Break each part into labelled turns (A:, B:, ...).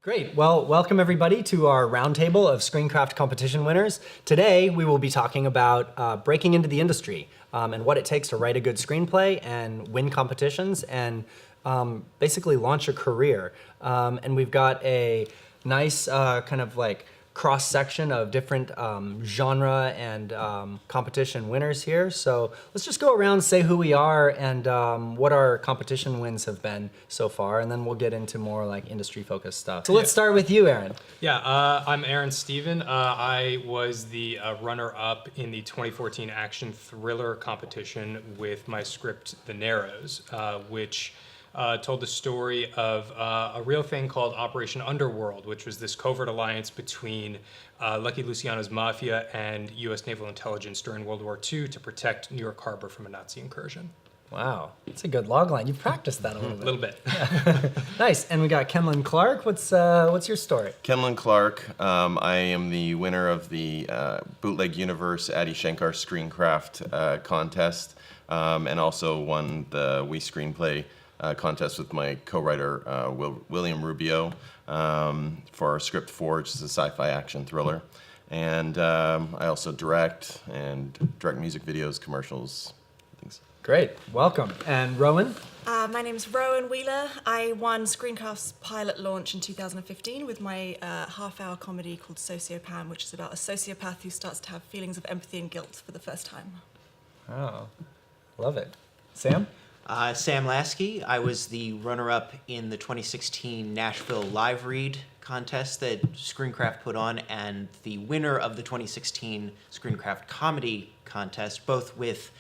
A: Great. Well, welcome everybody to our roundtable of ScreenCraft competition winners. Today, we will be talking about breaking into the industry and what it takes to write a good screenplay and win competitions and basically launch a career. And we've got a nice kind of like cross-section of different genre and competition winners here. So let's just go around, say who we are and what our competition wins have been so far, and then we'll get into more like industry-focused stuff. So let's start with you, Aaron.
B: Yeah, I'm Aaron Steven. I was the runner-up in the 2014 action thriller competition with my script, The Narrows, which told the story of a real thing called Operation Underworld, which was this covert alliance between Lucky Luciano's mafia and U.S. naval intelligence during World War II to protect New York Harbor from a Nazi incursion.
A: Wow, that's a good logline. You've practiced that a little bit.
B: A little bit.
A: Yeah. Nice. And we got Kenlon Clark. What's your story?
C: Kenlon Clark. I am the winner of the Bootleg Universe Addy Shankar ScreenCraft contest, and also won the We Screenplay contest with my co-writer William Rubio for our script Forge, is a sci-fi action thriller, and I also direct music videos, commercials, things.
A: Great, welcome. And Rowan?
D: My name's Rowan Wheeler. I won ScreenCraft's pilot launch in 2015 with my half-hour comedy called Sociopan, which is about a sociopath who starts to have feelings of empathy and guilt for the first time.
A: Oh, love it. Sam?
E: Sam Laskey. I was the runner-up in the 2016 Nashville Live Read contest that ScreenCraft put on, and the winner of the 2016 ScreenCraft Comedy contest, both with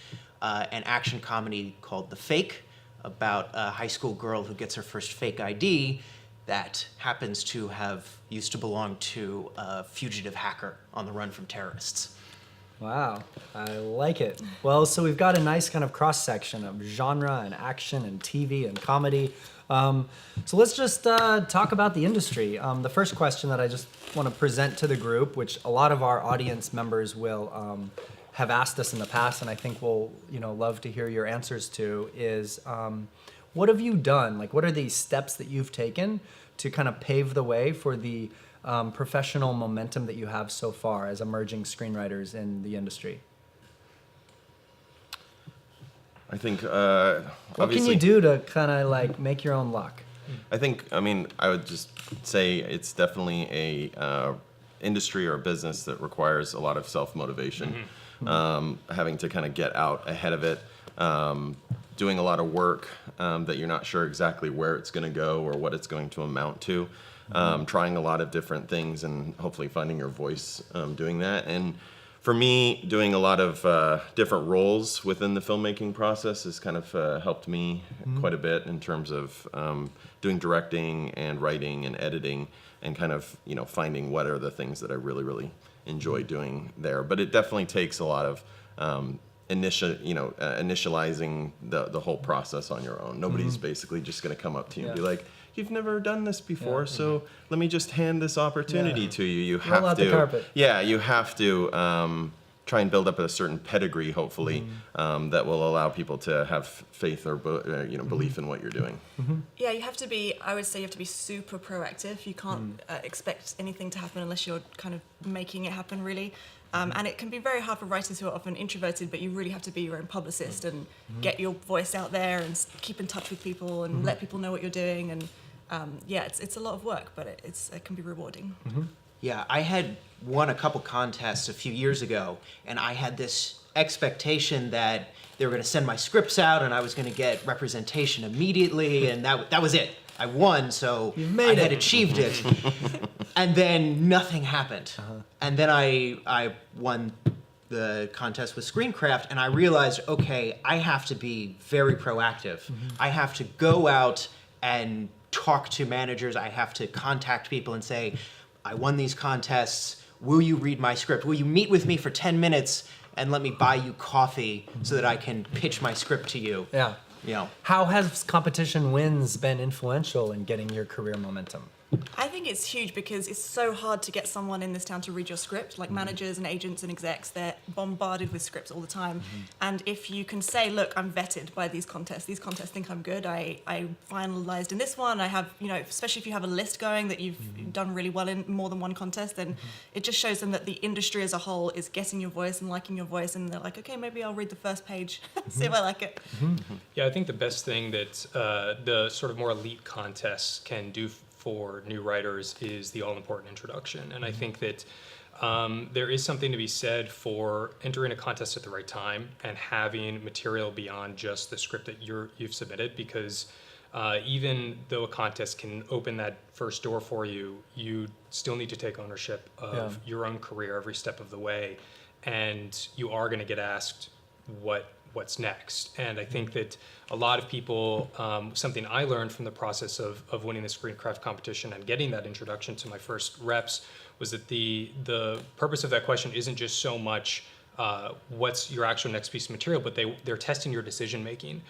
E: an action comedy called The Fake, about a high school girl who gets her first fake ID that happens to have used to belong to a fugitive hacker on the run from terrorists.
A: Wow, I like it. Well, so we've got a nice kind of cross-section of genre and action and TV and comedy. So let's just talk about the industry. The first question that I just want to present to the group, which a lot of our audience members will have asked us in the past, and I think we'll love to hear your answers to, is what have you done? Like, what are the steps that you've taken to kind of pave the way for the professional momentum that you have so far as emerging screenwriters in the industry?
C: I think
A: what can you do to kind of like make your own luck?
C: I would just say it's definitely a industry or a business that requires a lot of self-motivation. Having to kind of get out ahead of it, doing a lot of work that you're not sure exactly where it's going to go or what it's going to amount to. Trying a lot of different things and hopefully finding your voice doing that. And for me, doing a lot of different roles within the filmmaking process has kind of helped me quite a bit in terms of doing directing and writing and editing and kind of finding what are the things that I really, really enjoy doing there. But it definitely takes a lot of initializing the whole process on your own. Nobody's basically just going to come up to you and be like, "You've never done this before, so let me just hand this opportunity to you." You have
A: Roll out the carpet.
C: Yeah, you have to try and build up a certain pedigree, hopefully, that will allow people to have faith or belief in what you're doing.
D: Yeah, I would say you have to be super proactive. You can't expect anything to happen unless you're kind of making it happen, really. And it can be very hard for writers who are often introverted, but you really have to be your own publicist and get your voice out there and keep in touch with people and let people know what you're doing. And it's a lot of work, but it can be rewarding.
E: Yeah, I had won a couple contests a few years ago, and I had this expectation that they were going to send my scripts out and I was going to get representation immediately, and that was it. I won, so I had achieved it. And then nothing happened. And then I won the contest with ScreenCraft, and I realized, okay, I have to be very proactive. I have to go out and talk to managers. I have to contact people and say, I won these contests. Will you read my script? Will you meet with me for 10 minutes and let me buy you coffee so that I can pitch my script to you?
A: Yeah. How has competition wins been influential in getting your career momentum?
D: I think it's huge because it's so hard to get someone in this town to read your script. Like managers and agents and execs, they're bombarded with scripts all the time. And if you can say, look, I'm vetted by these contests think I'm good, I finalized in this one, I have, especially if you have a list going that you've done really well in more than one contest, then it just shows them that the industry as a whole is getting your voice and liking your voice, and they're like, okay, maybe I'll read the first page, see if I like it.
B: Yeah, I think the best thing that the sort of more elite contests can do for new writers is the all-important introduction. And I think that there is something to be said for entering a contest at the right time and having material beyond just the script that you've submitted, because even though a contest can open that first door for you, you still need to take ownership of your own career every step of the way. And you are going to get asked what's next. And I think that a lot of people, something I learned from the process of winning the ScreenCraft competition and getting that introduction to my first reps was that the purpose of that question isn't just so much what's your actual next piece of material, but they're testing your decision making.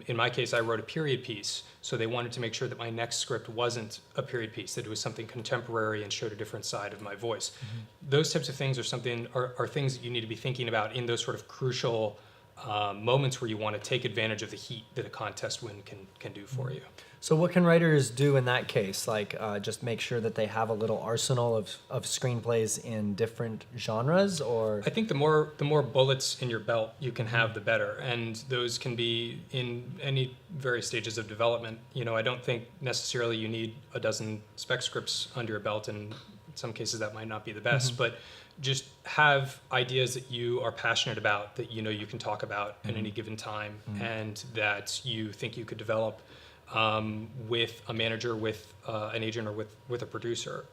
B: In my case, I wrote a period piece, so they wanted to make sure that my next script wasn't a period piece, that it was something contemporary and showed a different side of my voice. Those types of things are things that you need to be thinking about in those sort of crucial moments where you want to take advantage of the heat that a contest win can do for you.
A: So what can writers do in that case? Like just make sure that they have a little arsenal of screenplays in different genres, or?
B: I think the more bullets in your belt you can have, the better. And those can be in any various stages of development. I don't think necessarily you need a dozen spec scripts under your belt, and in some cases that might not be the best, but just have ideas that you are passionate about, that you can talk about at any given time, and that you think you could develop with a manager, with an agent, or with a producer,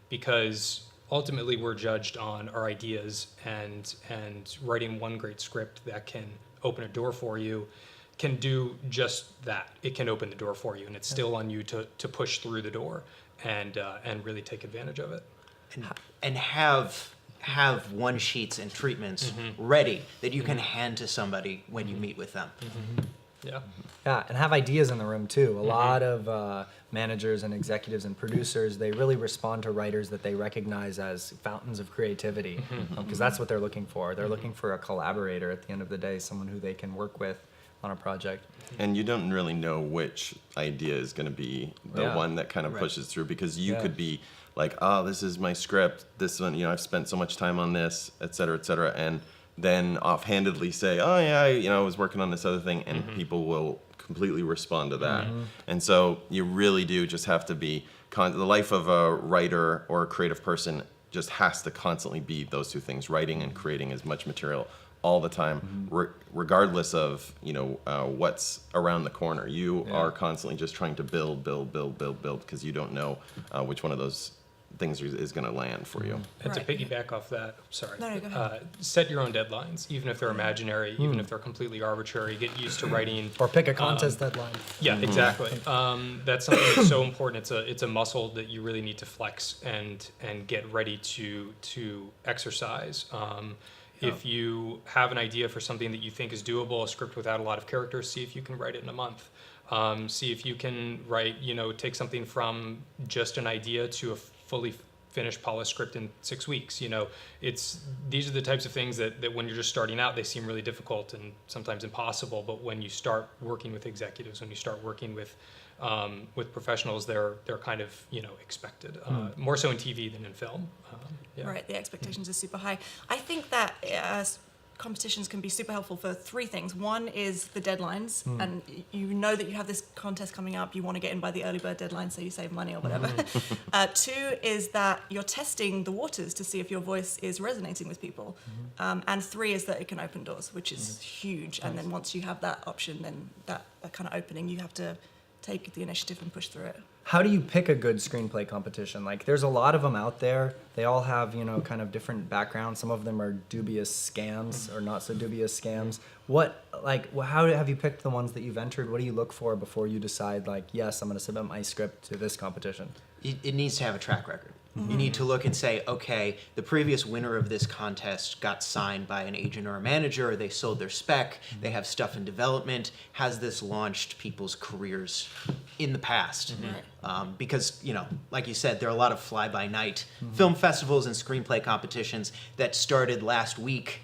B: because ultimately we're judged on our ideas, and writing one great script that can open a door for you can do just that. It can open the door for you, and it's still on you to push through the door and really take advantage of it.
E: And have one sheets and treatments ready that you can hand to somebody when you meet with them.
B: Yeah.
A: Yeah, and have ideas in the room too. A lot of managers and executives and producers, they really respond to writers that they recognize as fountains of creativity, because that's what they're looking for. They're looking for a collaborator at the end of the day, someone who they can work with on a project.
C: And you don't really know which idea is going to be the one that kind of pushes through, because you could be like, oh, this is my script, this one, I've spent so much time on this, et cetera, and then offhandedly say, oh yeah, I was working on this other thing, and people will completely respond to that. And so you really do just have to be, the life of a writer or a creative person just has to constantly be those two things, writing and creating as much material all the time, regardless of what's around the corner. You are constantly just trying to build, because you don't know which one of those things is going to land for you.
B: And to piggyback off that, sorry,
D: No, go ahead.
B: set your own deadlines, even if they're imaginary, even if they're completely arbitrary. Get used to writing.
A: Or pick a contest deadline.
B: Yeah, exactly. That's something that's so important. It's a muscle that you really need to flex and get ready to exercise. If you have an idea for something that you think is doable, a script without a lot of characters, see if you can write it in a month. See if you can write, take something from just an idea to a fully finished, polished script in 6 weeks. These are the types of things that when you're just starting out, they seem really difficult and sometimes impossible. But when you start working with executives, when you start working with professionals, they're kind of expected, more so in TV than in film.
D: Right, the expectations are super high. I think that competitions can be super helpful for three things. One is the deadlines, and you know that you have this contest coming up, you want to get in by the early bird deadline so you save money or whatever. Two is that you're testing the waters to see if your voice is resonating with people. And three is that it can open doors, which is huge. And then once you have that option, then that kind of opening, you have to take the initiative and push through it.
A: How do you pick a good screenplay competition? Like, there's a lot of them out there. They all have, kind of different backgrounds. Some of them are dubious scams or not so dubious scams. How have you picked the ones that you've entered? What do you look for before you decide, yes, I'm going to submit my script to this competition?
E: It needs to have a track record. You need to look and say, okay, the previous winner of this contest got signed by an agent or a manager, or they sold their spec, they have stuff in development. Has this launched people's careers in the past.
D: Right.
E: Because, like you said, there are a lot of fly-by-night film festivals and screenplay competitions that started last week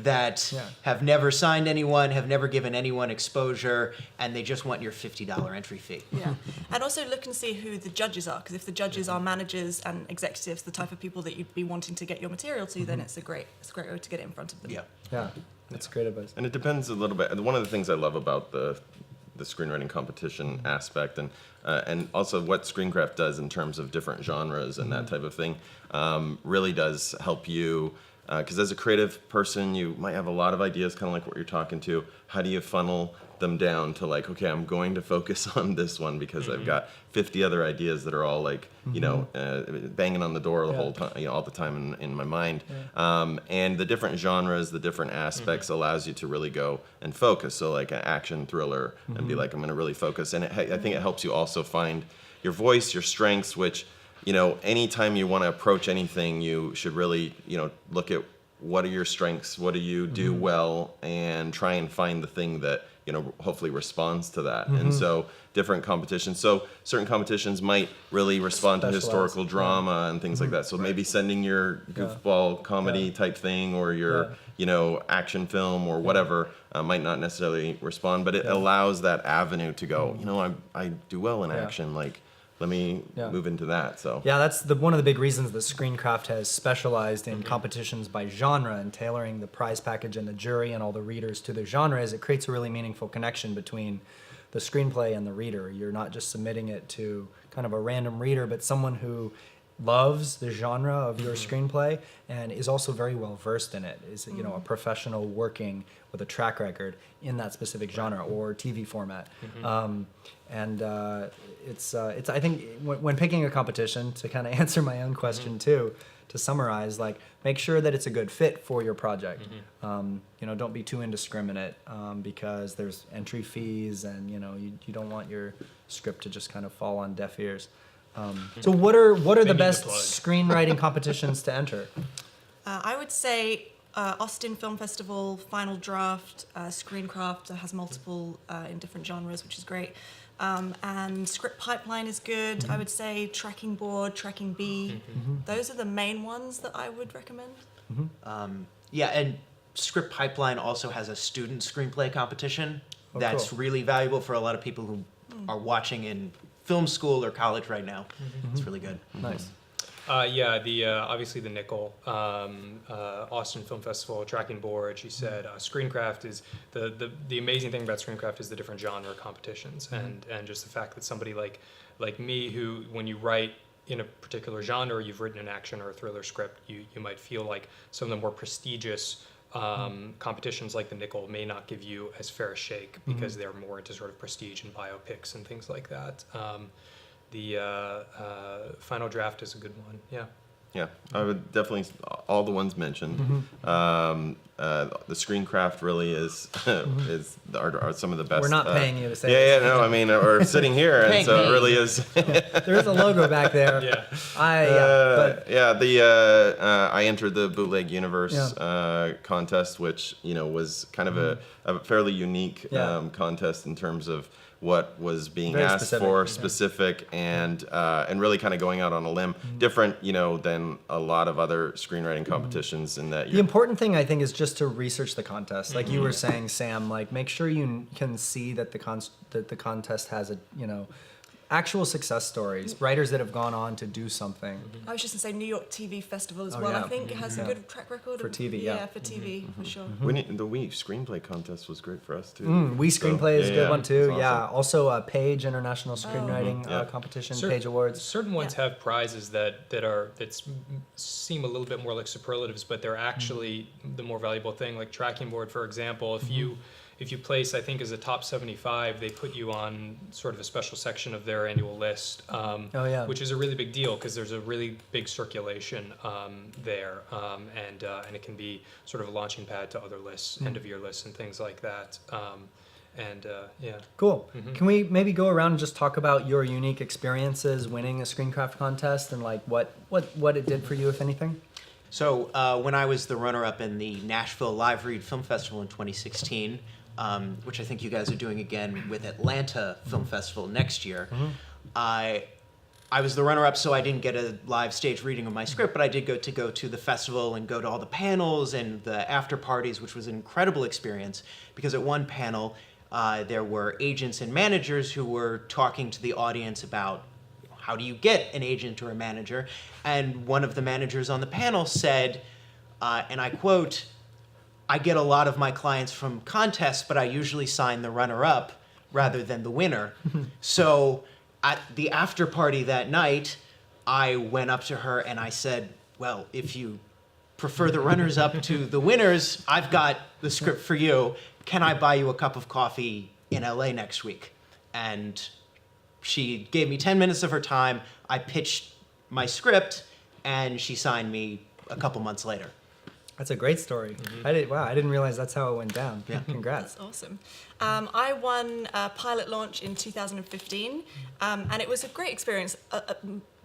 E: that have never signed anyone, have never given anyone exposure, and they just want your $50 entry fee.
D: Yeah, and also look and see who the judges are, because if the judges are managers and executives, the type of people that you'd be wanting to get your material to, then it's a great way to get it in front of them.
A: Yeah, that's great advice.
C: And it depends a little bit. One of the things I love about the screenwriting competition aspect, and also what ScreenCraft does in terms of different genres and that type of thing, really does help you. Because as a creative person, you might have a lot of ideas, kind of like what you're talking to. How do you funnel them down to like, okay, I'm going to focus on this one because I've got 50 other ideas that are all like, banging on the door the whole time, all the time in my mind. And the different genres, the different aspects allows you to really go and focus. So like an action thriller and be like, I'm going to really focus. And I think it helps you also find your voice, your strengths, which anytime you want to approach anything, you should really, look at what are your strengths, what do you do well, and try and find the thing that, hopefully responds to that. And so different competitions. So certain competitions might really respond to historical drama and things like that. So maybe sending your goofball comedy type thing or your, action film or whatever might not necessarily respond, but it allows that avenue to go, I do well in action, like, let me move into that. So
A: that's one of the big reasons that ScreenCraft has specialized in competitions by genre and tailoring the prize package and the jury and all the readers to their genre. Is it creates a really meaningful connection between the screenplay and the reader. You're not just submitting it to kind of a random reader, but someone who loves the genre of your screenplay and is also very well versed in it, is a professional working with a track record in that specific genre or TV format. It's I think when picking a competition, to kind of answer my own question too, to summarize, like, make sure that it's a good fit for your project. Don't be too indiscriminate because there's entry fees and you don't want your script to just kind of fall on deaf ears. So what are the best screenwriting competitions to enter?
D: I would say Austin Film Festival, Final Draft, ScreenCraft has multiple in different genres, which is great. And Script Pipeline is good. I would say Tracking Board, Tracking B. Those are the main ones that I would recommend.
E: And Script Pipeline also has a student screenplay competition that's
A: cool.
E: really valuable for a lot of people who are watching in film school or college right now. It's really good.
A: Nice.
B: Obviously the Nickel, Austin Film Festival, Tracking Board. She said ScreenCraft is the amazing thing about ScreenCraft is the different genre competitions and just the fact that somebody like me, who when you write in a particular genre, you've written an action or a thriller script, you might feel like some of the more prestigious competitions like the Nickel may not give you as fair a shake because they're more into sort of prestige and biopics and things like that. The Final Draft is a good one.
C: Yeah, I would definitely all the ones mentioned. The ScreenCraft really is are some of the best.
A: We're not paying you to say this.
C: No, I mean, we're sitting here, and so it really is.
A: There is a logo back there.
C: I entered the Bootleg Universe contest, which was kind of a fairly unique contest in terms of what was being
A: Very
C: asked
A: specific,
C: and really kind of going out on a limb, different than a lot of other screenwriting competitions. In that
A: the important thing, I think, is just to research the contest. Like you were saying, Sam, like make sure you can see that the contest has actual success stories, writers that have gone on to do something.
D: I was just going to say New York TV Festival as well. I think it has a good track record.
A: For TV,
D: for TV, for sure.
C: The We Screenplay contest was great for us too.
A: We Screenplay is a good one too.
C: Awesome.
A: Also Page International Screenwriting Competition, Page Awards.
B: Certain ones have prizes that seem a little bit more like superlatives, but they're actually the more valuable thing. Like Tracking Board, for example, if you place, I think, as a top 75, they put you on sort of a special section of their annual list, which is a really big deal because there's a really big circulation there, and it can be sort of a launching pad to other lists, end of year lists, and things like that.
A: Cool. Can we maybe go around and just talk about your unique experiences winning a ScreenCraft contest and like what it did for you, if anything?
E: So when I was the runner-up in the Nashville Live Read Film Festival in 2016, which I think you guys are doing again with Atlanta Film Festival next year. I was the runner-up, so I didn't get a live stage reading of my script, but I did go to the festival and go to all the panels and the after parties, which was an incredible experience, because at one panel, there were agents and managers who were talking to the audience about how do you get an agent or a manager, and one of the managers on the panel said, and I quote, "I get a lot of my clients from contests, but I usually sign the runner-up rather than the winner." So at the after party that night, I went up to her and I said, "Well, if you prefer the runners-up to the winners, I've got the script for you. Can I buy you a cup of coffee in LA next week?" And she gave me 10 minutes of her time. I pitched my script, and she signed me a couple months later.
A: That's a great story. I didn't realize that's how it went down. Yeah. Congrats.
D: That's awesome. I won a pilot launch in 2015, and it was a great experience.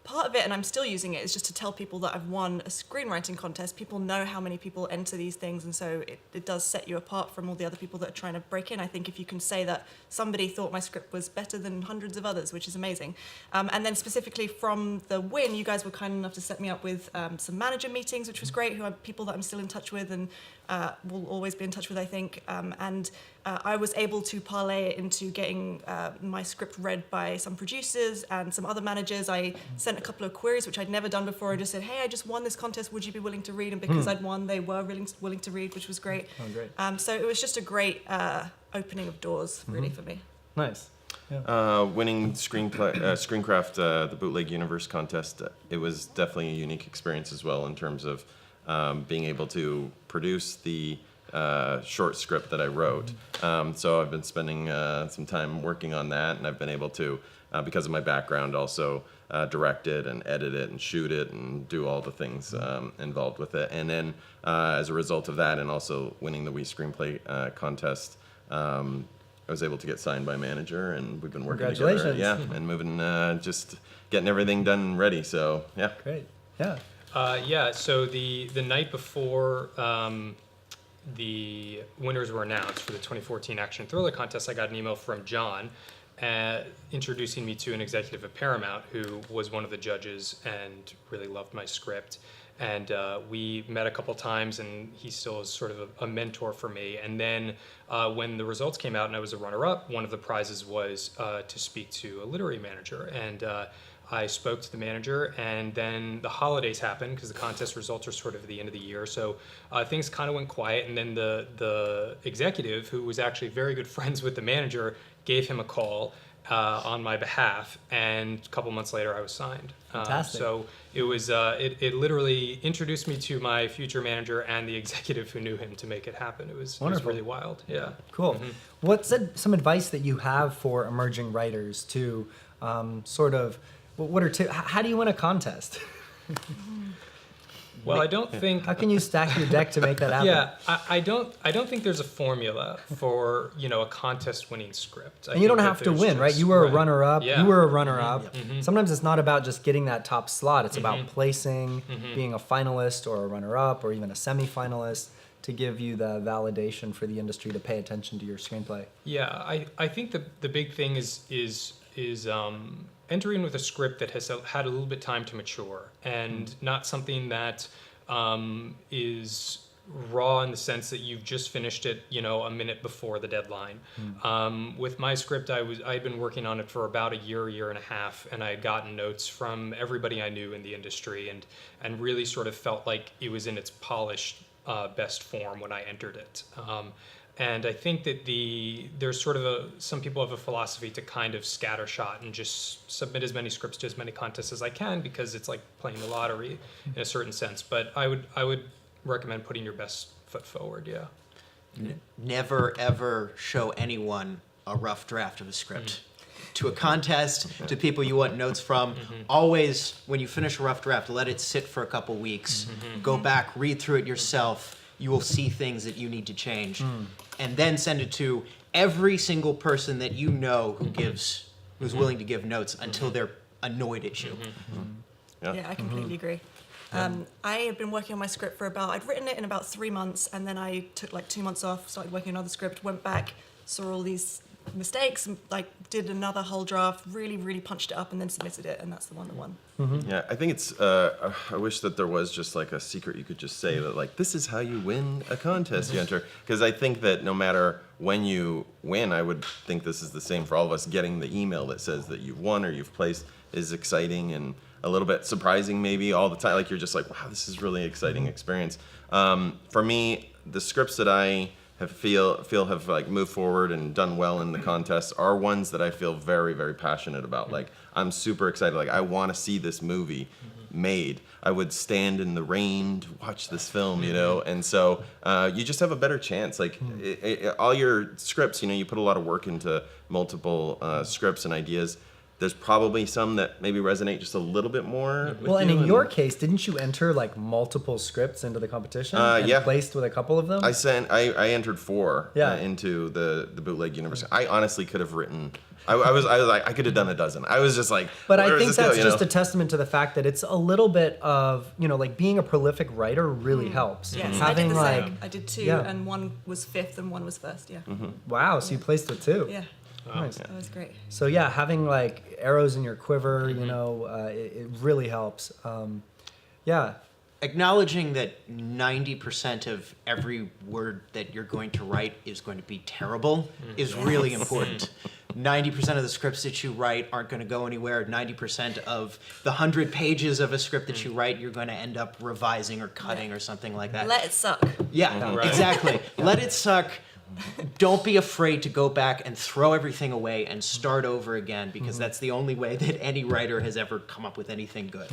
D: Part of it, and I'm still using it, is just to tell people that I've won a screenwriting contest. People know how many people enter these things, and so it does set you apart from all the other people that are trying to break in. I think if you can say that somebody thought my script was better than hundreds of others, which is amazing. And then specifically from the win, you guys were kind enough to set me up with some manager meetings, which was great, who are people that I'm still in touch with and will always be in touch with, I think. I was able to parlay it into getting my script read by some producers and some other managers. I sent a couple of queries, which I'd never done before. I just said, "Hey, I just won this contest. Would you be willing to read?" And because I'd won, they were willing to read, which was great.
A: Oh, great.
D: So it was just a great opening of doors, really, for me.
A: Nice.
C: Winning ScreenCraft, the Bootleg Universe contest, it was definitely a unique experience as well in terms of being able to produce the short script that I wrote. So I've been spending some time working on that, and I've been able to, because of my background, also direct it and edit it and shoot it and do all the things involved with it. And then as a result of that, and also winning the Screenplay contest, I was able to get signed by a manager, and we've been working together.
A: Congratulations.
C: Yeah, and moving, just getting everything done and ready. So yeah.
A: Great. Yeah.
B: So the night before the winners were announced for the 2014 Action Thriller Contest, I got an email from John introducing me to an executive at Paramount who was one of the judges and really loved my script. And we met a couple times, and he still is sort of a mentor for me. And then when the results came out and I was a runner-up, one of the prizes was to speak to a literary manager. And I spoke to the manager, and then the holidays happened because the contest results are sort of at the end of the year. So things kind of went quiet, and then the executive, who was actually very good friends with the manager, gave him a call on my behalf, and a couple months later I was signed.
A: Fantastic.
B: So it was it literally introduced me to my future manager and the executive who knew him to make it happen. It was really wild. Yeah.
A: Cool. What's some advice that you have for emerging writers to sort of, how do you win a contest?
B: Well, I don't think.
A: How can you stack your deck to make that happen?
B: Yeah, I don't think there's a formula for a contest-winning script.
A: And you don't have to win, right? You were a runner-up.
B: Yeah.
A: You were a runner-up. Sometimes it's not about just getting that top slot. It's about placing, being a finalist or a runner-up or even a semi-finalist to give you the validation for the industry to pay attention to your screenplay.
B: Yeah, I think the big thing is entering with a script that has had a little bit time to mature, and not something that is raw in the sense that you've just finished it, a minute before the deadline. With my script, I'd been working on it for about a year and a half, and I had gotten notes from everybody I knew in the industry, and really sort of felt like it was in its polished best form when I entered it. And I think that there's sort of some people have a philosophy to kind of scattershot and just submit as many scripts to as many contests as I can, because it's like playing the lottery in a certain sense. But I would recommend putting your best foot forward. Yeah.
E: Never ever show anyone a rough draft of a script. To a contest, to people you want notes from. Always, when you finish a rough draft, let it sit for a couple weeks. Go back, read through it yourself. You will see things that you need to change. And then send it to every single person that you know who's willing to give notes until they're annoyed at you.
D: Yeah, I completely agree. I had been working on my script I'd written it in about 3 months, and then I took like 2 months off, started working on another script, went back, saw all these mistakes, and like did another whole draft, really punched it up, and then submitted it, and that's the one that won.
C: Yeah, I think it's. I wish that there was just like a secret you could just say that like this is how you win a contest you enter. Because I think that no matter when you win, I would think this is the same for all of us. Getting the email that says that you've won or you've placed is exciting and a little bit surprising maybe all the time. Like you're just like, wow, this is really exciting experience. For me, the scripts that I feel have like moved forward and done well in the contest are ones that I feel very passionate about. Like I'm super excited. Like I want to see this movie made. I would stand in the rain to watch this film, you know. And so you just have a better chance. Like all your scripts, you know, you put a lot of work into multiple scripts and ideas. There's probably some that maybe resonate just a little bit more. With
A: Well, and
C: you
A: in your case, didn't you enter like multiple scripts into the competition? And
C: yeah.
A: placed with a couple of them?
C: I entered 4
A: Yeah.
C: Into the Bootleg universe. I honestly could have written. I was like I could have done a dozen. I was just like.
A: But
C: where
A: I
C: does
A: think
C: this go,
A: that's
C: you
A: just
C: know?
A: a testament to the fact that it's a little bit of, you know, like being a prolific writer really helps.
D: Yes,
A: Having
D: I did the
A: like,
D: same. I did 2,
A: yeah.
D: and one was 5th and one was 1st. Yeah,
A: wow, so you placed with 2.
D: yeah,
A: Nice.
D: that was great.
A: So yeah, having like arrows in your quiver, you know, it really helps. Yeah.
E: Acknowledging that 90% of every word that you're going to write is going to be terrible is really important. 90% of the scripts that you write aren't going to go anywhere. 90% of the 100 pages of a script that you write, you're going to end up revising or cutting or something like that.
D: Let it suck.
E: Yeah,
B: Right.
E: exactly. Let it suck. Don't be afraid to go back and throw everything away and start over again, because that's the only way that any writer has ever come up with anything good.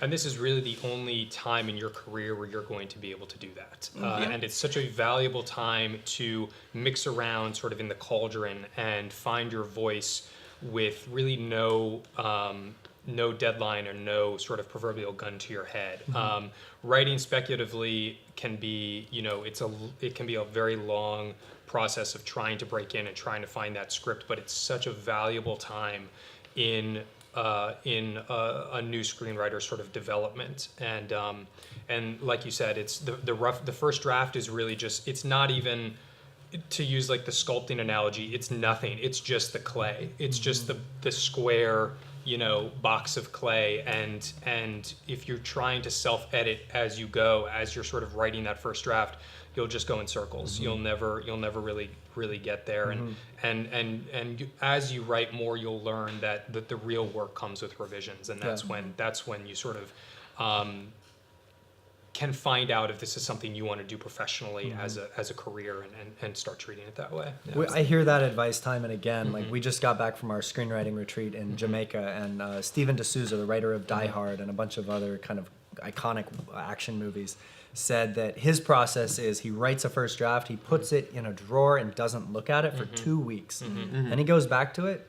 B: And this is really the only time in your career where you're going to be able to do that. And it's such a valuable time to mix around sort of in the cauldron and find your voice with really no deadline or no sort of proverbial gun to your head. Writing speculatively can be, you know, it can be a very long process of trying to break in and trying to find that script, but it's such a valuable time in a new screenwriter sort of development. And like you said, it's the first draft is really just, it's not even, to use like the sculpting analogy, it's nothing. It's just the clay. It's just the square, you know, box of clay. And if you're trying to self-edit as you go, as you're sort of writing that first draft, you'll just go in circles. You'll never really get there. And as you write more, you'll learn that the real work comes with revisions, and that's when you sort of can find out if this is something you want to do professionally as a career, and start treating it that way.
A: I hear that advice time and again. Like we just got back from our screenwriting retreat in Jamaica, and Steven D'Souza, the writer of Die Hard and a bunch of other kind of iconic action movies, said that his process is he writes a first draft, he puts it in a drawer and doesn't look at it for 2 weeks. Then he goes back to it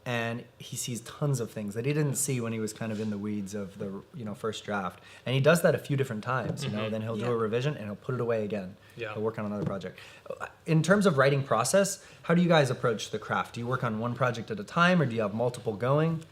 A: and he sees tons of things that he didn't see when he was kind of in the weeds of the, you know, first draft. And he does that a few different times, you know, then he'll do a revision and he'll put it away again.
B: Yeah.
A: He'll work on another project. In terms of writing process, how do you guys approach the craft? Do you work on one project at a time, or do you have multiple going?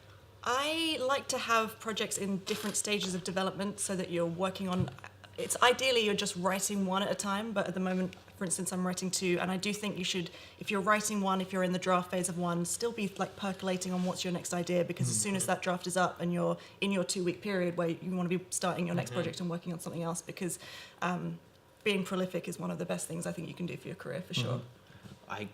D: I like to have projects in different stages of development so that you're working on, it's ideally you're just writing one at a time, but at the moment, for instance, I'm writing 2, and I do think you should, if you're writing one, if you're in the draft phase of one, still be like percolating on what's your next idea, because as soon as that draft is up and you're in your 2-week period where you want to be starting your next project and working on something else, because being prolific is one of the best things I think you can do for your career, for sure.
E: I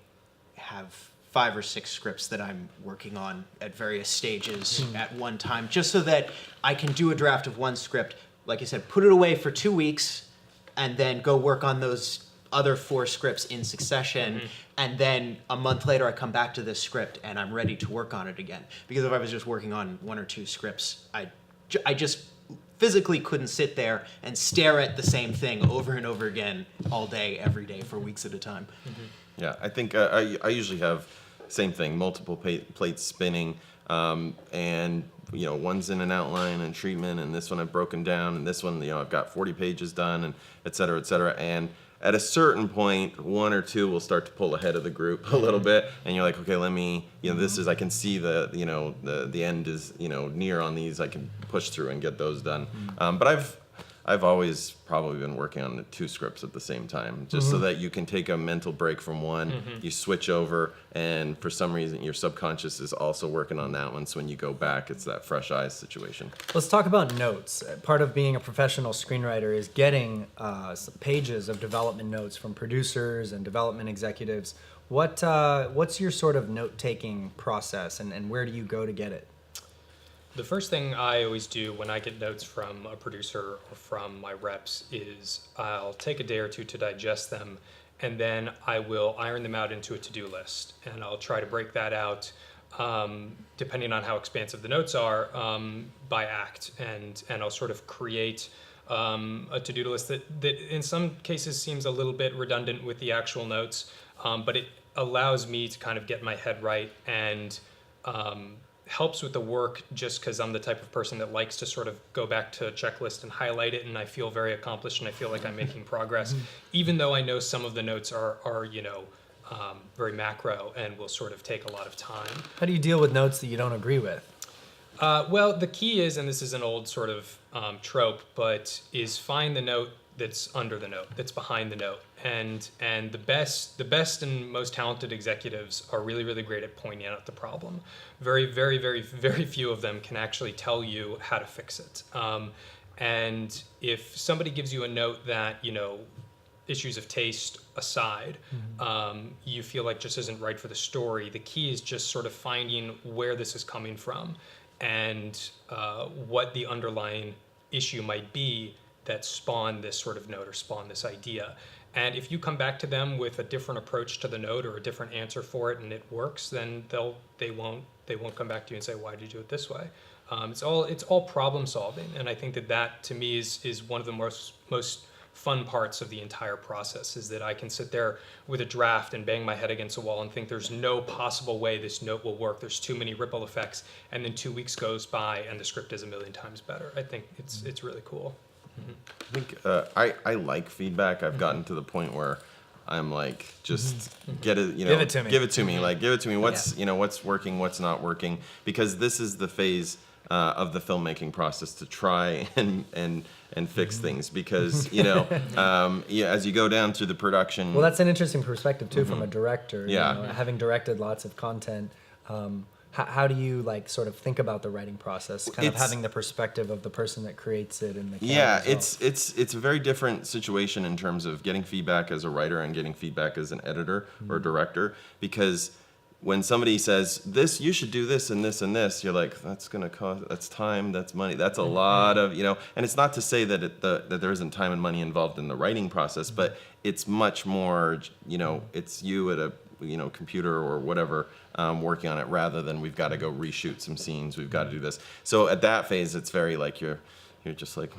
E: have 5 or 6 scripts that I'm working on at various stages at one time, just so that I can do a draft of one script, like I said, put it away for 2 weeks, and then go work on those other 4 scripts in succession, and then a month later I come back to this script and I'm ready to work on it again. Because if I was just working on 1 or 2 scripts, I just physically couldn't sit there and stare at the same thing over and over again all day, every day, for weeks at a time.
C: Yeah, I think I usually have same thing, multiple plates spinning, and you know, one's in an outline and treatment, and this one I've broken down, and this one, you know, I've got 40 pages done, and et cetera, et cetera. And at a certain point, one or two will start to pull ahead of the group a little bit, and you're like, okay, let me, this is, I can see the end is, near on these. I can push through and get those done. But I've always probably been working on 2 scripts at the same time, just so that you can take a mental break from one, you switch over, and for some reason your subconscious is also working on that one, so when you go back, it's that fresh eyes situation.
A: Let's talk about notes. Part of being a professional screenwriter is getting pages of development notes from producers and development executives. What's your sort of note-taking process, and where do you go to get it?
B: The first thing I always do when I get notes from a producer or from my reps is I'll take a day or two to digest them, and then I will iron them out into a to-do list. And I'll try to break that out, depending on how expansive the notes are, by act. And I'll sort of create a to-do list that in some cases seems a little bit redundant with the actual notes, but it allows me to kind of get my head right and helps with the work, just because I'm the type of person that likes to sort of go back to a checklist and highlight it, and I feel very accomplished and I feel like I'm making progress, even though I know some of the notes are very macro and will sort of take a lot of time.
A: How do you deal with notes that you don't agree with?
B: Well, the key is, and this is an old sort of trope, but is find the note that's under the note, that's behind the note. And the best and most talented executives are really, really great at pointing out the problem. Very, very, very, very few of them can actually tell you how to fix it. And if somebody gives you a note that, issues of taste aside, you feel like just isn't right for the story, the key is just sort of finding where this is coming from and what the underlying issue might be that spawned this sort of note or spawned this idea. And if you come back to them with a different approach to the note or a different answer for it and it works, then they won't come back to you and say, why did you do it this way? It's all problem solving, and I think that to me is one of the most fun parts of the entire process, is that I can sit there with a draft and bang my head against a wall and think there's no possible way this note will work. There's too many ripple effects, and then 2 weeks goes by and the script is a million times better. I think it's really cool.
C: I think I like feedback. I've gotten to the point where I'm like, just get it,
A: Give it to me.
C: Give it to me. Like, give it to me. What's working, what's not working? Because this is the phase of the filmmaking process to try and fix things. Because as you go down through the production.
A: Well, that's an interesting perspective too, from a director.
C: Yeah.
A: Having directed lots of content. How do you sort of think about the writing process? Kind of having the perspective of the person that creates it and the camera as well.
C: It's a very different situation in terms of getting feedback as a writer and getting feedback as an editor or director, because when somebody says this, you should do this and this and this, you're like, that's time, that's money, that's a lot of And it's not to say that that there isn't time and money involved in the writing process, but it's much more it's you at a computer or whatever, working on it, rather than we've got to go reshoot some scenes, we've got to do this. So at that phase, it's very like you're just like,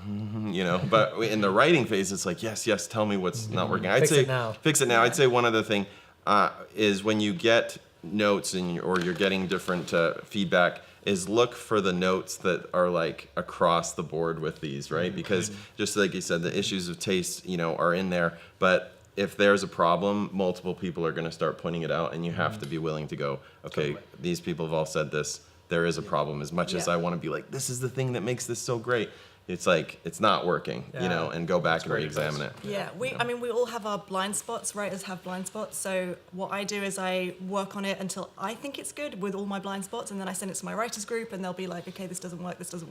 C: but in the writing phase, it's like, yes, tell me what's not working. I'd say fix it now. I'd say one other thing is when you get notes or you're getting different feedback, is look for the notes that are like across the board with these, right? Because just like you said, the issues of taste, are in there, but if there's a problem, multiple people are going to start pointing it out, and you have to be willing to go, okay, totally. These people have all said this. There is a problem. As much as I want to be like, this is the thing that makes this so great, it's like, it's not working, and go back and re-examine it.
D: Yeah, we all have our blind spots. Writers have blind spots. So what I do is I work on it until I think it's good with all my blind spots, and then I send it to my writers group, and they'll be like, okay, this doesn't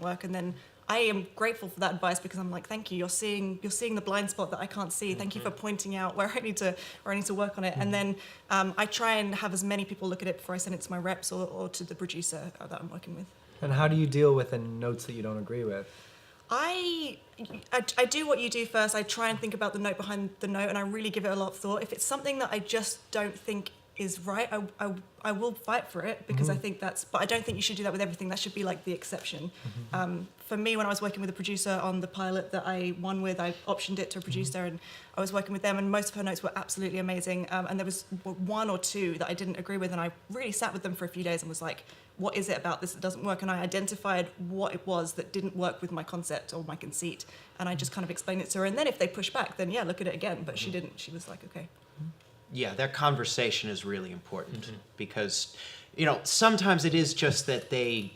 D: work, and then I am grateful for that advice, because I'm like, thank you. You're seeing the blind spot that I can't see. Thank you for pointing out where I need to work on it. And then I try and have as many people look at it before I send it to my reps or to the producer that I'm working with.
A: And how do you deal with the notes that you don't agree with?
D: I do what you do first. I try and think about the note behind the note, and I really give it a lot of thought. If it's something that I just don't think is right, I will fight for it because I think but I don't think you should do that with everything. That should be like the exception. For me, when I was working with a producer on the pilot that I won with, I optioned it to a producer and I was working with them, and most of her notes were absolutely amazing. And there was one or two that I didn't agree with, and I really sat with them for a few days and was like, what is it about this that doesn't work? And I identified what it was that didn't work with my concept or my conceit, and I just kind of explained it to her. And then if they push back, then yeah, look at it again. But she didn't. She was like, okay.
E: Yeah, that conversation is really important because, sometimes it is just that they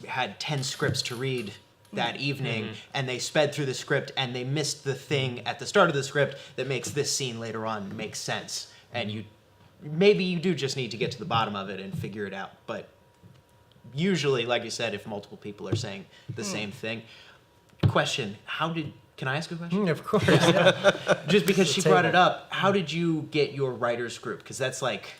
E: had 10 scripts to read that evening and they sped through the script and they missed the thing at the start of the script that makes this scene later on make sense. And maybe you do just need to get to the bottom of it and figure it out. But usually, like you said, if multiple people are saying the same thing. Question, can I ask a question?
A: Of course. Yeah.
E: Just because she
A: The
E: brought it
A: table.
E: up, how did you get your writers group? Because that's like,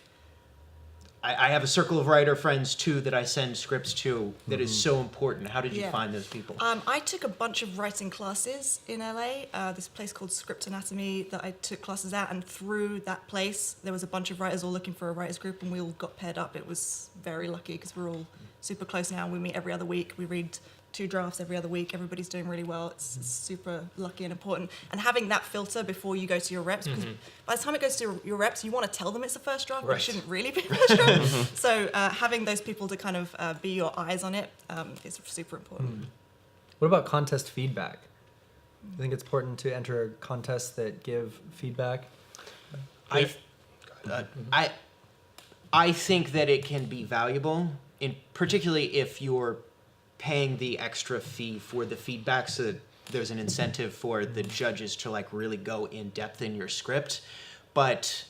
E: I have a circle of writer friends too that I send scripts to that is so important. How did you
D: Yeah.
E: find those people?
D: I took a bunch of writing classes in LA. This place called Script Anatomy that I took classes at, and through that place, there was a bunch of writers all looking for a writers group, and we all got paired up. It was very lucky because we're all super close now. We meet every other week. We read 2 drafts every other week. Everybody's doing really well. It's super lucky and important. And having that filter before you go to your reps, because by the time it goes to your reps, you want to tell them it's a first draft, but
B: Right.
D: it shouldn't really be a first draft. So having those people to kind of be your eyes on it is super important.
A: What about contest feedback? I think it's important to enter contests that give feedback.
E: I think that it can be valuable, particularly if you're paying the extra fee for the feedback, so that there's an incentive for the judges to like really go in depth in your script. But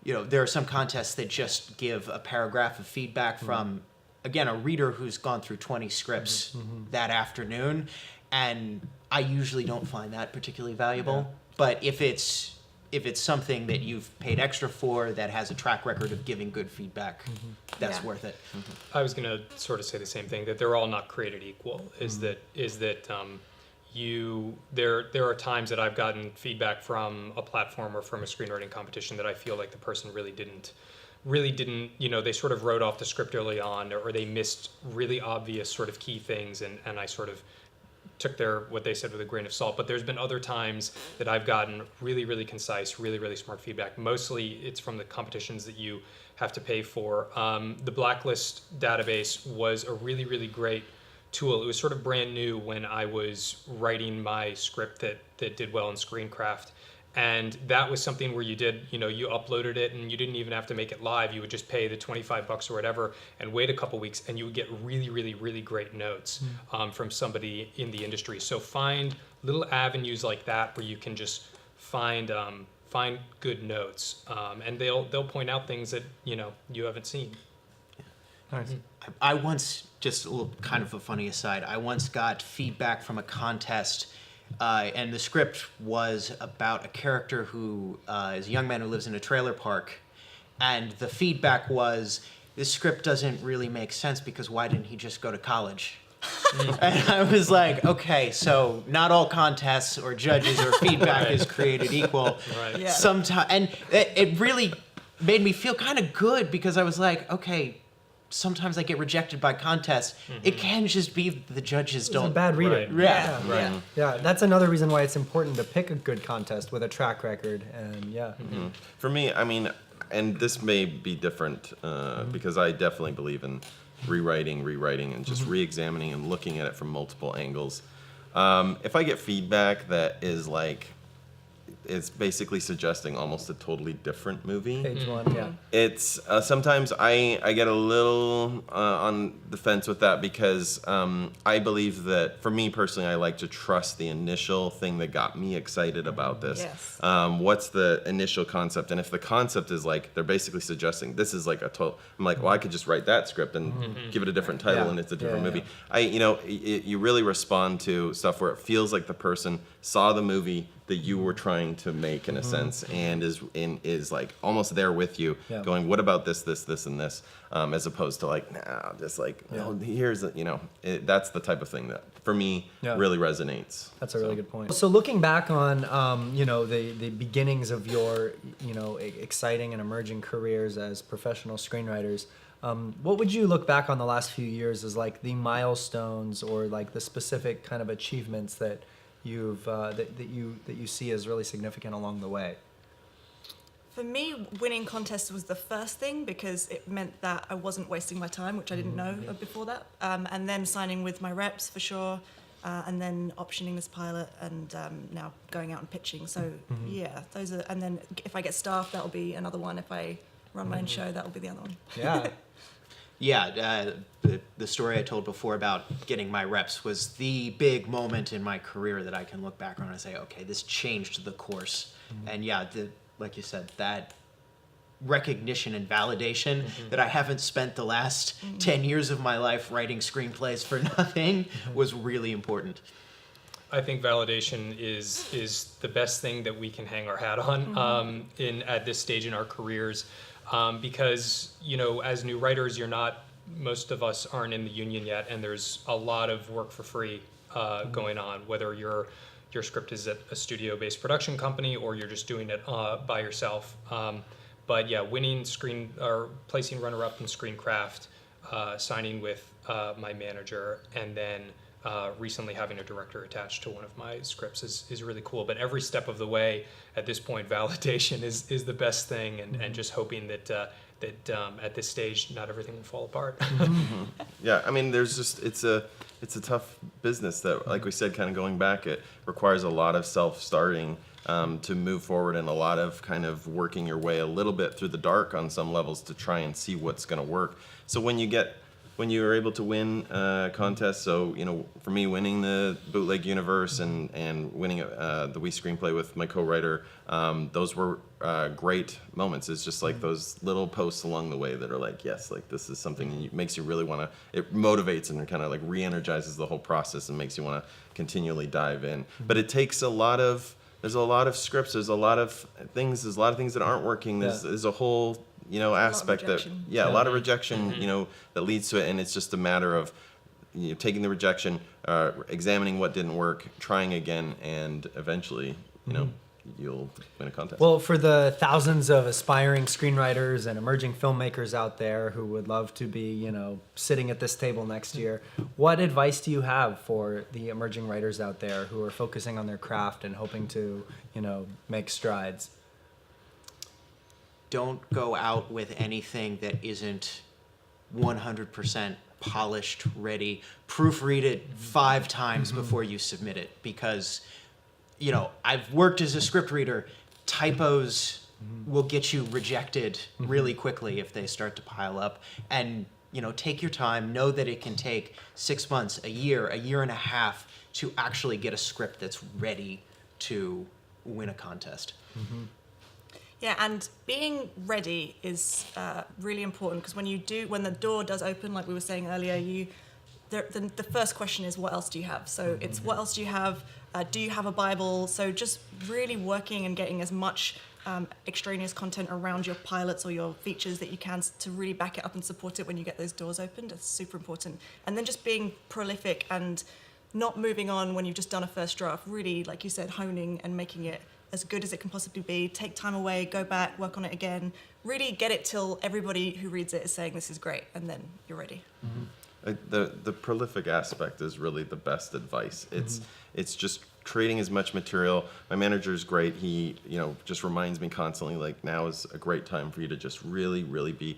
E: there are some contests that just give a paragraph of feedback from, again, a reader who's gone through 20 scripts that afternoon, and I usually don't find that particularly valuable. But if it's something that you've paid extra for that has a track record of giving good feedback, that's
D: Yeah.
E: worth it.
B: I was going to sort of say the same thing, that they're all not created equal. There are times that I've gotten feedback from a platform or from a screenwriting competition that I feel like the person really didn't, they sort of wrote off the script early on, or they missed really obvious sort of key things, and I sort of took what they said with a grain of salt. But there's been other times that I've gotten really, really concise, really, really smart feedback. Mostly it's from the competitions that you have to pay for. The Blacklist database was a really, really great tool. It was sort of brand new when I was writing my script that did well in ScreenCraft. And that was something where you uploaded it and you didn't even have to make it live. You would just pay the $25 or whatever and wait a couple weeks, and you would get really, really, really great notes from somebody in the industry. So find little avenues like that where you can just find good notes, and they'll point out things that you haven't seen.
A: Nice.
E: I once, just a little kind of a funny aside, I once got feedback from a contest, and the script was about a character who is a young man who lives in a trailer park, and the feedback was, this script doesn't really make sense because why didn't he just go to college? And I was like, okay, so not all contests or judges or feedback is created equal.
B: Right.
D: Yeah.
E: Sometimes, and it really made me feel kind of good because I was like, okay, sometimes I get rejected by contests. It can just be the judges
A: It's a
E: don't.
A: bad reader.
B: Right.
E: Yeah.
D: Yeah.
A: Yeah, that's another reason why it's important to pick a good contest with a track record. And
C: For me, I mean, and this may be different because I definitely believe in rewriting, and just re-examining and looking at it from multiple angles. If I get feedback that is like, it's basically suggesting almost a totally different movie.
A: page one, yeah.
C: It's sometimes I get a little on the fence with that because I believe that for me personally, I like to trust the initial thing that got me excited about this.
D: Yes.
C: What's the initial concept? And if the concept is like, they're basically suggesting this is like a total, I'm like, well, I could just write that script and give it a different title
A: Yeah.
C: and it's a different
A: Yeah,
C: movie. You really respond to stuff where it feels like the person saw the movie, that you were trying to make in a sense, and is like almost there with you,
A: Yeah.
C: going, what about this, and this, as opposed to like, nah, just like, oh, here's that's the type of thing that for me really resonates.
A: That's a really good point. So looking back on, the beginnings of your, exciting and emerging careers as professional screenwriters, what would you look back on the last few years as like the milestones or like the specific kind of achievements that you've that you see as really significant along the way?
D: For me, winning contests was the first thing because it meant that I wasn't wasting my time, which I didn't know before that. And then signing with my reps for sure, and then optioning this pilot, and now going out and pitching. So yeah, those are. And then if I get staff, that'll be another one. If I run my own show, that'll be the other one.
A: Yeah.
E: Yeah, the story I told before about getting my reps was the big moment in my career that I can look back on and say, okay, this changed the course. And yeah, like you said, that recognition and validation that I haven't spent the last 10 years of my life writing screenplays for nothing was really important.
B: I think validation is the best thing that we can hang our hat on at this stage in our careers. Because, as new writers, most of us aren't in the union yet, and there's a lot of work for free going on, whether your script is at a studio-based production company or you're just doing it by yourself. But yeah, placing runner-up in ScreenCraft, signing with my manager, and then recently having a director attached to one of my scripts is really cool. But every step of the way, at this point, validation is the best thing, and just hoping that at this stage, not everything will fall apart.
C: Yeah, I mean, it's a tough business that, like we said, kind of going back, it requires a lot of self-starting to move forward, and a lot of kind of working your way a little bit through the dark on some levels to try and see what's going to work. So when you are able to win contests, so for me, winning the Bootleg universe and winning the We Screenplay with my co-writer, those were great moments. It's just like those little posts along the way that are like, yes, like this is something that makes you really want to. It motivates and kind of like re-energizes the whole process and makes you want to continually dive in. But it takes a lot of. There's a lot of scripts. There's a lot of things. There's a lot of things that aren't working. There's a whole aspect a lot of rejection that leads to it, and it's just a matter of taking the rejection, examining what didn't work, trying again, and eventually you'll win a contest.
A: Well, for the thousands of aspiring screenwriters and emerging filmmakers out there who would love to be sitting at this table next year, what advice do you have for the emerging writers out there who are focusing on their craft and hoping to make strides?
E: Don't go out with anything that isn't 100% polished, ready. Proofread it 5 times before you submit it, because, I've worked as a script reader. Typos will get you rejected really quickly if they start to pile up. And, take your time. Know that it can take 6 months, a year and a half to actually get a script that's ready to win a contest.
D: Yeah, and being ready is really important, because when the door does open, like we were saying earlier, the first question is, what else do you have? So it's what else do you have? Do you have a Bible? So just really working and getting as much extraneous content around your pilots or your features that you can to really back it up and support it when you get those doors opened. It's super important. And then just being prolific and not moving on when you've just done a first draft. Really, like you said, honing and making it as good as it can possibly be. Take time away, go back, work on it again. Really get it till everybody who reads it is saying this is great, and then you're ready.
C: The prolific aspect is really the best advice. It's just creating as much material. My manager is great. He just reminds me constantly, like, now is a great time for you to just really be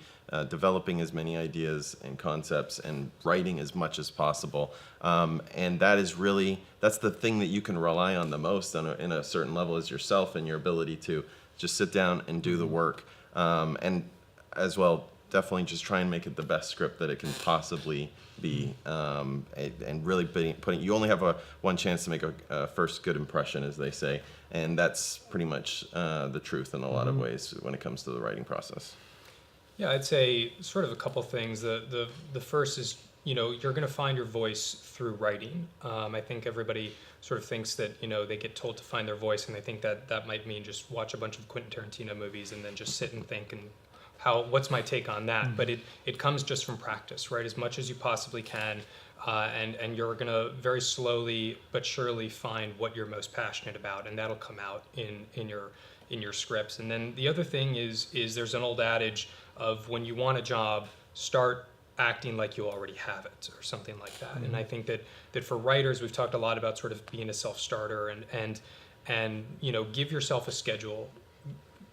C: developing as many ideas and concepts and writing as much as possible. And that's the thing that you can rely on the most in a certain level, is yourself and your ability to just sit down and do the work. And as well, definitely just try and make it the best script that it can possibly be, and really putting. You only have one chance to make a first good impression, as they say, and that's pretty much the truth in a lot of ways when it comes to the writing process.
B: Yeah, I'd say sort of a couple things. The first is you're going to find your voice through writing. I think everybody sort of thinks that, they get told to find their voice, and they think that that might mean just watch a bunch of Quentin Tarantino movies and then just sit and think and what's my take on that? But it comes just from practice, right? As much as you possibly can. And you're going to very slowly but surely find what you're most passionate about, and that'll come out in your scripts. And then the other thing is there's an old adage of when you want a job, start acting like you already have it, or something like that. And I think that for writers, we've talked a lot about sort of being a self-starter and give yourself a schedule.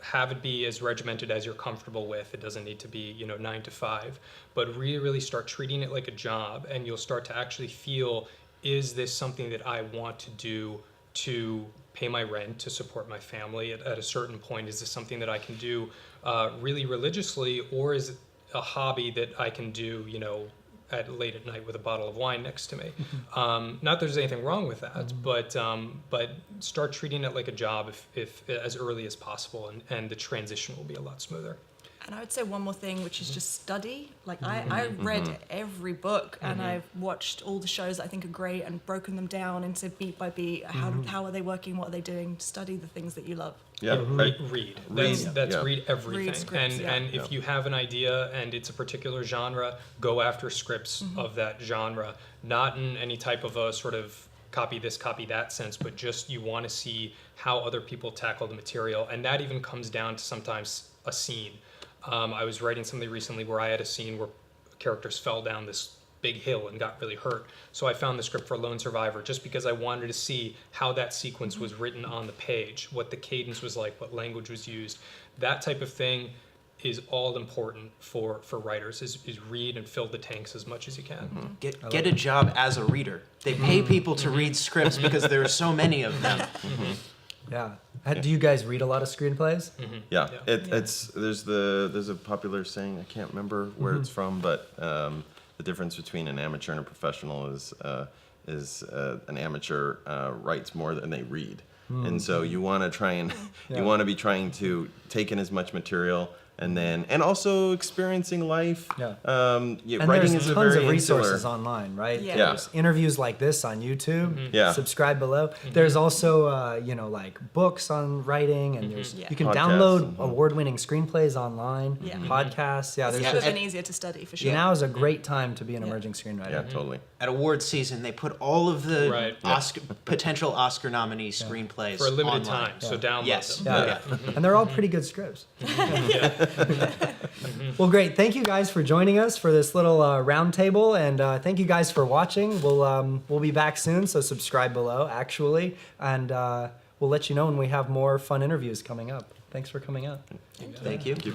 B: Have it be as regimented as you're comfortable with. It doesn't need to be 9 to 5, but really start treating it like a job, and you'll start to actually feel, is this something that I want to do to pay my rent, to support my family at a certain point? Is this something that I can do really religiously, or is it a hobby that I can do late at night with a bottle of wine next to me? Not that there's anything wrong with that, but start treating it like a job if as early as possible, and the transition will be a lot smoother.
D: And I would say one more thing, which is just study. Like I read every book, and I've watched all the shows that I think are great and broken them down into beat by beat. How are they working? What are they doing? Study the things that you love.
C: Yeah,
B: Read. Read everything.
D: Read scripts,
B: and if you have an idea and it's a particular genre, go after scripts of that genre. Not in any type of a sort of copy this, copy that sense, but just you want to see how other people tackle the material. And that even comes down to sometimes a scene. I was writing something recently where I had a scene where characters fell down this big hill and got really hurt. So I found the script for Lone Survivor just because I wanted to see how that sequence was written on the page, what the cadence was like, what language was used. That type of thing is all important for writers, is read and fill the tanks as much as you can.
E: Get a job as a reader. They pay people to read scripts because there are so many of them.
A: Yeah. Do you guys read a lot of screenplays?
C: Yeah, there's a popular saying, I can't remember where it's from, but the difference between an amateur and a professional is an amateur writes more than they read, and so you want to try and you want to be trying to take in as much material. And also experiencing life.
A: Yeah.
C: And
A: writing
C: is
A: there's
C: a
A: tons
C: very
A: of resources
C: insular.
A: online, right?
D: Yeah.
A: There's interviews like this on YouTube.
C: Yeah.
A: Subscribe below. There's also, like books on writing, and there's
D: Yeah.
A: you can
C: Podcasts.
A: download award-winning screenplays online.
D: Yeah.
A: Podcasts. Yeah.
D: It's
A: There's
D: never
A: just,
D: been easier to study, for sure.
A: now is a great time to be an emerging screenwriter.
C: Yeah, totally.
E: At award season, they put all of the
B: Right.
E: potential Oscar nominee screenplays
B: For a limited
E: online.
B: time, so download
E: Yes.
B: them.
A: Yeah. And they're all pretty good scripts. Well, great. Thank you guys for joining us for this little roundtable, and thank you guys for watching. We'll be back soon, so subscribe below, actually, and we'll let you know when we have more fun interviews coming up. Thanks for coming out.
E: Thank you.
B: Thank you.